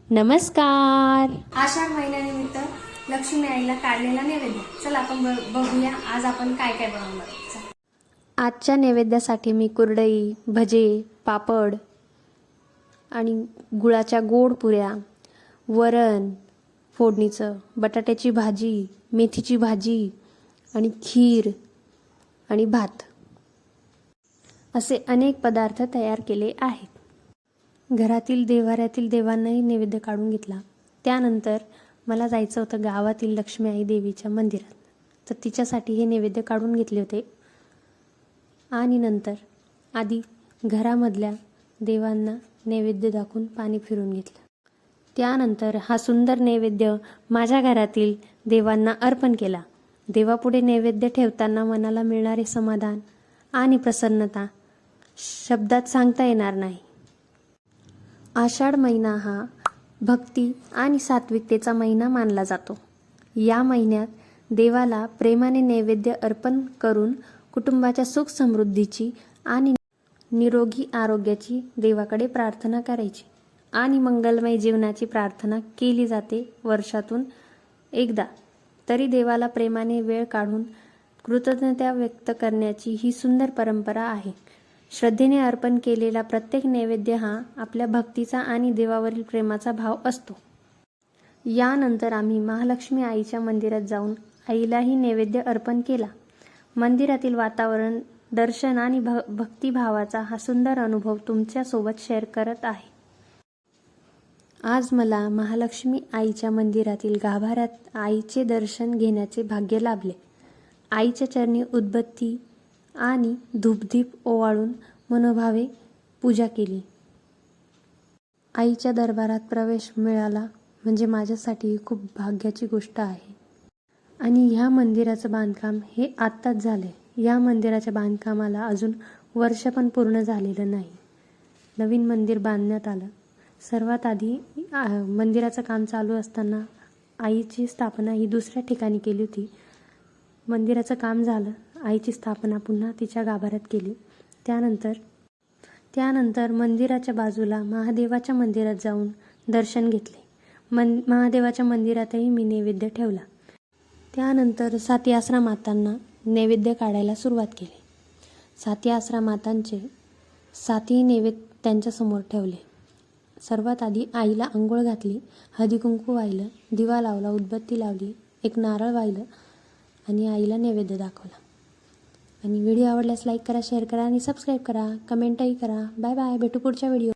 नमस्कार. आषाढ महिन्यानिमित्त लक्ष्मी आईला काढलेला नैवेद्य. चला आपण बघूया आज आपण काय काय बनवणार आहोत. आजच्या नैवेद्यासाठी मी कुरडई, भजे, पापड आणि गुळाच्या गोड पुऱ्या, वरण फोडणीचं, बटाट्याची भाजी, मेथीची भाजी आणि खीर आणि भात असे अनेक पदार्थ तयार केले आहेत. घरातील देव्हाऱ्यातील देवांनाही नैवेद्य काढून घेतला. त्यानंतर मला जायचं होतं गावातील लक्ष्मी आई देवीच्या मंदिरात, तर तिच्यासाठी हे नैवेद्य काढून घेतले होते. आणि नंतर आधी घरामधल्या देवांना नैवेद्य दाखवून पाणी फिरून घेतलं. त्यानंतर हा सुंदर नैवेद्य माझ्या घरातील देवांना अर्पण केला. देवापुढे नैवेद्य ठेवताना मनाला मिळणारे समाधान आणि प्रसन्नता शब्दात सांगता येणार नाही. आषाढ महिना हा भक्ती आणि सात्विकतेचा महिना मानला जातो. या महिन्यात देवाला प्रेमाने नैवेद्य अर्पण करून कुटुंबाच्या सुख समृद्धीची आणि निरोगी आरोग्याची देवाकडे प्रार्थना करायची आणि मंगलमय जीवनाची प्रार्थना केली जाते. वर्षातून एकदा तरी देवाला प्रेमाने वेळ काढून कृतज्ञता व्यक्त करण्याची ही सुंदर परंपरा आहे. श्रद्धेने अर्पण केलेला प्रत्येक नैवेद्य हा आपल्या भक्तीचा आणि देवावरील प्रेमाचा भाव असतो. यानंतर आम्ही महालक्ष्मी आईच्या मंदिरात जाऊन आईलाही नैवेद्य अर्पण केला. मंदिरातील वातावरण, दर्शन आणि भक्तिभावाचा हा सुंदर अनुभव तुमच्यासोबत शेअर करत आहे. आज मला महालक्ष्मी आईच्या मंदिरातील गाभाऱ्यात आईचे दर्शन घेण्याचे भाग्य लाभले. आईच्या चरणी उदबत्ती आणि धूपदीप ओवाळून मनोभावे पूजा केली. आईच्या दरबारात प्रवेश मिळाला म्हणजे माझ्यासाठी खूप भाग्याची गोष्ट आहे. आणि ह्या मंदिराचं बांधकाम हे आत्ताच झाले. या मंदिराच्या बांधकामाला अजून वर्ष पण पूर्ण झालेलं नाही. नवीन मंदिर बांधण्यात आलं. सर्वात आधी मंदिराचं काम चालू असताना आईची स्थापना ही दुसऱ्या ठिकाणी केली होती. मंदिराचं काम झालं, आईची स्थापना पुन्हा तिच्या गाभाऱ्यात केली. त्यानंतर मंदिराच्या बाजूला महादेवाच्या मंदिरात जाऊन दर्शन घेतले. महादेवाच्या मंदिरातही मी नैवेद्य ठेवला. त्यानंतर साती आसरा मातांना नैवेद्य काढायला सुरुवात केली. साती आसरा मातांचे साती नैवेद्य त्यांच्यासमोर ठेवले. सर्वात आधी आईला आंघोळ घातली, हळदी कुंकू वाहिलं, दिवा लावला, उदबत्ती लावली, एक नारळ वाहिलं आणि आईला नैवेद्य दाखवला. आणि व्हिडिओ आवडल्यास लाईक करा, शेअर करा आणि सबस्क्राईब करा, कमेंटही करा. Bye bye. भेटू पुढच्या व्हिडिओ.